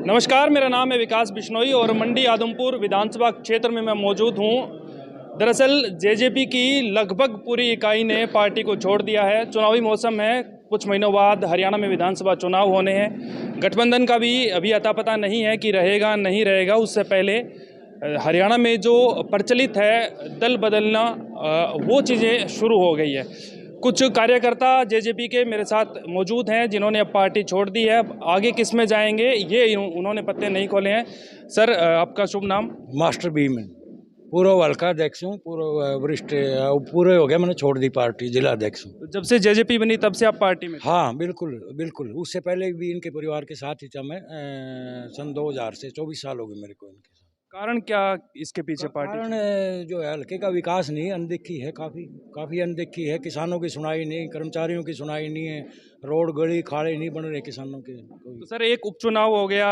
नमस्कार, मेरा नाम है विकास बिश्नोई और मंडी आदमपुर विधानसभा क्षेत्र में मैं मौजूद हूँ। दरअसल जेजेपी की लगभग पूरी इकाई ने पार्टी को छोड़ दिया है। चुनावी मौसम है, कुछ महीनों बाद हरियाणा में विधानसभा चुनाव होने हैं। गठबंधन का भी अभी अता पता नहीं है कि रहेगा नहीं रहेगा। उससे पहले हरियाणा में जो प्रचलित है दल बदलना, वो चीज़ें शुरू हो गई है। कुछ कार्यकर्ता जेजेपी के मेरे साथ मौजूद हैं जिन्होंने अब पार्टी छोड़ दी है। अब आगे किस में जाएंगे ये उन्होंने पत्ते नहीं खोले हैं। सर, आपका शुभ नाम? मास्टर भीम पूर्व हल्का अध्यक्ष हूँ, पूर्व वरिष्ठ पूरे हो गया, मैंने छोड़ दी पार्टी, जिला अध्यक्ष हूँ। तो जब से जेजेपी बनी तब से आप पार्टी में? हाँ बिल्कुल बिल्कुल, उससे पहले भी इनके परिवार के साथ ही था मैं। सन 2000 से 24 साल हो गए मेरे को इनके साथ। कारण क्या इसके पीछे पार्टी? कारण जो है हल्के का विकास नहीं, अनदेखी है, काफ़ी अनदेखी है। किसानों की सुनाई नहीं, कर्मचारियों की सुनाई नहीं है, रोड गली खाड़े नहीं बन रहे किसानों के। तो सर, एक उपचुनाव हो गया,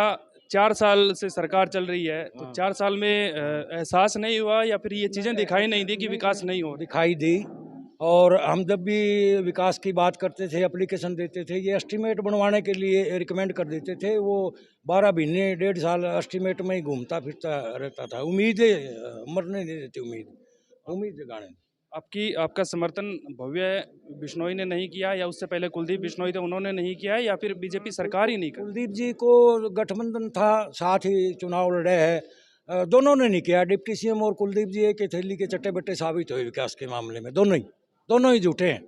4 साल से सरकार चल रही है, तो 4 साल में एहसास नहीं हुआ या फिर ये चीज़ें दिखाई नहीं दी कि विकास नहीं हो? दिखाई दी। और हम जब भी विकास की बात करते थे, एप्लीकेशन देते थे, ये एस्टीमेट बनवाने के लिए रिकमेंड कर देते थे। वो 12 महीने 1.5 साल एस्टीमेट में ही घूमता फिरता रहता था। उम्मीदें मरने नहीं देती, उम्मीद जगाने। आपका समर्थन भव्य बिश्नोई ने नहीं किया या उससे पहले कुलदीप बिश्नोई थे उन्होंने नहीं किया या फिर बीजेपी सरकार ही नहीं कर? कुलदीप जी को गठबंधन था, साथ ही चुनाव लड़े हैं, दोनों ने नहीं किया। डिप्टी सीएम और कुलदीप जी एक ही थैली के चट्टे बट्टे साबित हुए विकास के मामले में। दोनों ही झूठे हैं,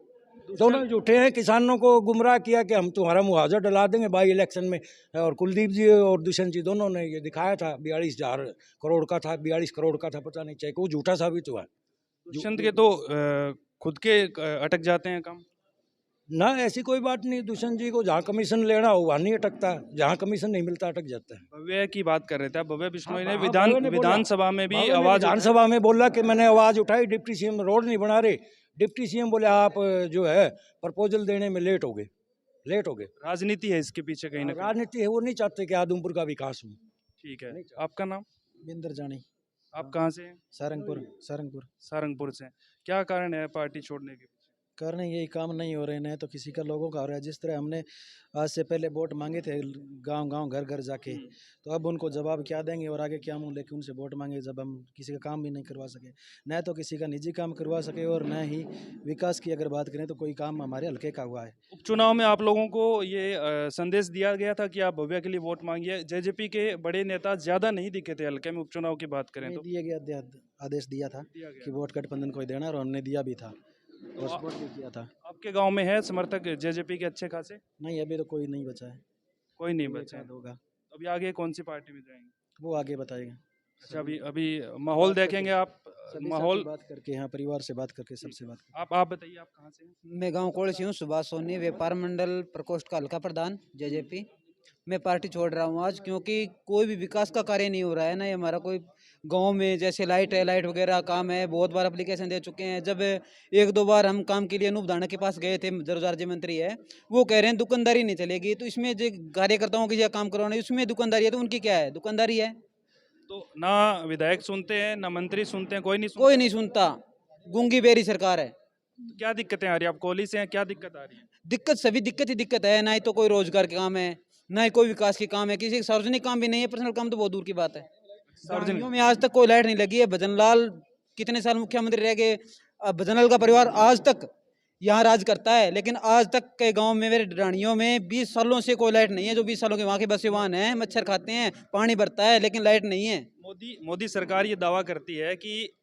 दोनों ही झूठे हैं। किसानों को गुमराह किया कि हम तुम्हारा मुआवजा डला देंगे बाई इलेक्शन में, और कुलदीप जी और दुष्यंत जी दोनों ने ये दिखाया था। 42,000 करोड़ का था, 42 करोड़ का था, पता नहीं, चेक वो झूठा साबित हुआ। दुष्यंत के तो खुद के अटक जाते हैं काम। ना, ऐसी कोई बात नहीं। दुष्यंत जी को जहाँ कमीशन लेना हो वहाँ नहीं अटकता, जहाँ कमीशन नहीं मिलता अटक जाता है। भव्य की बात कर रहे थे आप। भव्य बिश्नोई ने भव्य ने बोला, विधानसभा में भी भव्य ने आवाज विधानसभा में बोला कि मैंने आवाज उठाई, डिप्टी सीएम रोड नहीं बना रहे। डिप्टी सीएम बोले आप जो है प्रपोजल देने में लेट हो गए। राजनीति है इसके पीछे कहीं ना कहीं। राजनीति है, वो नहीं चाहते कि आदमपुर का विकास हो। ठीक है, आपका नाम? बिंदर जानी, आप कहाँ से हैं? सारंगपुर। सारंगपुर से। क्या कारण है पार्टी छोड़ने के? करने यही काम नहीं हो रहे हैं तो किसी का लोगों का हो रहा है। जिस तरह हमने आज से पहले वोट मांगे थे गांव घर घर जाके, तो अब उनको जवाब क्या देंगे और आगे क्या मुंह लेके उनसे वोट मांगे जब हम किसी का काम भी नहीं करवा सके। न तो किसी का निजी काम करवा सके और न ही विकास की अगर बात करें तो कोई काम हमारे हल्के का हुआ है। उपचुनाव में आप लोगों को ये संदेश दिया गया था कि आप भव्य के लिए वोट मांगिए। जेजेपी के बड़े नेता ज्यादा नहीं दिखे थे हल्के में, उपचुनाव की बात करें तो। दिया गया आदेश दिया था कि वोट गठबंधन को ही देना, और हमने दिया भी था और सपोर्ट भी किया था। आपके गांव में है समर्थक जेजेपी के अच्छे खासे? नहीं, अभी तो कोई नहीं बचा है। कोई नहीं बचा है। होगा अभी आगे कौन सी पार्टी में जाएंगे? वो आगे बताएगा। अच्छा, अभी माहौल देखेंगे आप? माहौल बात करके, यहाँ परिवार से बात करके, सबसे बात करके। आप बताइए, आप कहाँ से हैं? मैं गांव कोड़ से हूँ, सुभाष सोनी, व्यापार मंडल प्रकोष्ठ का हल्का प्रधान जेजेपी। मैं पार्टी छोड़ रहा हूँ आज क्योंकि कोई भी विकास का कार्य नहीं हो रहा है ना। ये हमारा कोई गांव में जैसे लाइट वगैरह काम है, बहुत बार एप्लीकेशन दे चुके हैं। जब 1-2 बार हम काम के लिए अनूप धाना के पास गए थे, रोजगार राज्य मंत्री है, वो कह रहे हैं दुकानदारी नहीं चलेगी। तो इसमें जो कार्यकर्ताओं की काम करवाना है उसमें दुकानदारी है, तो उनकी क्या है? दुकानदारी है। तो ना विधायक सुनते हैं ना मंत्री सुनते हैं, कोई नहीं सुनता। गूंगी बेरी सरकार है। तो क्या दिक्कतें आ रही है? आप कोहली से हैं, क्या दिक्कत आ रही है? दिक्कत सभी दिक्कत है। ना ही तो कोई रोजगार के काम है, ना ही कोई विकास के काम है, किसी सार्वजनिक काम भी नहीं है। पर्सनल काम तो बहुत दूर की बात है। सार्वजनिक में आज तक कोई लाइट नहीं लगी है। भजनलाल कितने साल मुख्यमंत्री रह गए, भजनलाल का परिवार आज तक यहाँ राज करता है, लेकिन आज तक के गांव में, मेरे रानियों में 20 सालों से कोई लाइट नहीं है। जो 20 सालों के वहाँ के बसे वाहन हैं, मच्छर खाते हैं, पानी भरता है, लेकिन लाइट नहीं है। मोदी सरकार ये दावा करती है कि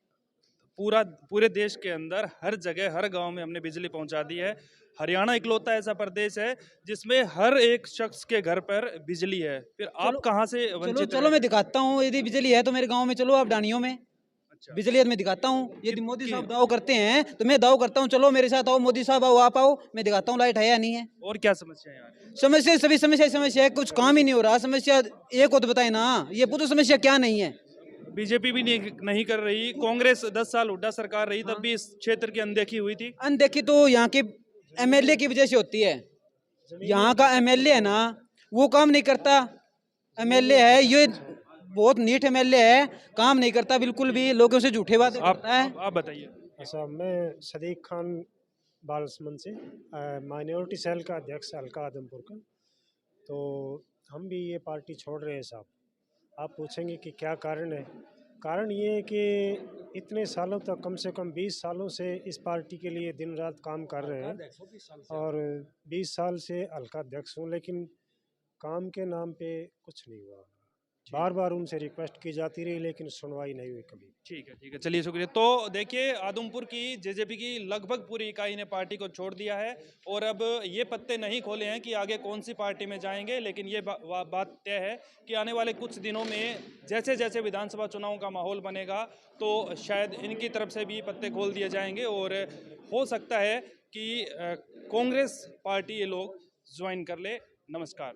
पूरे देश के अंदर हर जगह हर गांव में हमने बिजली पहुंचा दी है। हरियाणा इकलौता ऐसा प्रदेश है जिसमें हर एक शख्स के घर पर बिजली है। फिर आप कहां से वंचित? चलो मैं दिखाता हूँ, यदि बिजली है तो मेरे गांव में चलो, आप डानियों में। अच्छा। बिजली है मैं दिखाता हूँ। यदि मोदी साहब दाव करते हैं तो मैं दाव करता हूँ, चलो मेरे साथ आओ, मोदी साहब आओ, आप आओ, मैं दिखाता हूँ लाइट है या नहीं है। और क्या समस्या है? समस्या सभी समस्या है, कुछ काम ही नहीं हो रहा। समस्या एक हो तो बताए ना, ये पूरी समस्या क्या नहीं है। बीजेपी भी नहीं कर रही, कांग्रेस 10 साल हुड्डा सरकार रही, तब भी इस क्षेत्र की अनदेखी हुई थी। अनदेखी तो यहाँ के एमएलए की वजह से होती है। यहाँ का एमएलए है ना, वो काम नहीं करता। एमएलए है ये बहुत नीट एमएलए है, काम नहीं करता बिल्कुल भी, लोगों से झूठे बातें करता है। आप बताइए। अच्छा, मैं सदीक खान बालसमंद से, माइनॉरिटी सेल का अध्यक्ष हल्का आदमपुर का। तो हम भी ये पार्टी छोड़ रहे हैं साहब। आप पूछेंगे कि क्या कारण है? कारण ये है कि इतने सालों तक, कम से कम 20 सालों से इस पार्टी के लिए दिन रात काम कर रहे हैं और 20 साल से हल्का अध्यक्ष हूँ, लेकिन काम के नाम पे कुछ नहीं हुआ। बार बार उनसे रिक्वेस्ट की जाती रही लेकिन सुनवाई नहीं हुई कभी। ठीक है, चलिए शुक्रिया। तो देखिए, आदमपुर की जेजेपी की लगभग पूरी इकाई ने पार्टी को छोड़ दिया है और अब ये पत्ते नहीं खोले हैं कि आगे कौन सी पार्टी में जाएंगे, लेकिन ये बात तय है कि आने वाले कुछ दिनों में जैसे जैसे विधानसभा चुनाव का माहौल बनेगा तो शायद इनकी तरफ से भी पत्ते खोल दिए जाएंगे और हो सकता है कि कांग्रेस पार्टी ये लोग ज्वाइन कर ले। नमस्कार।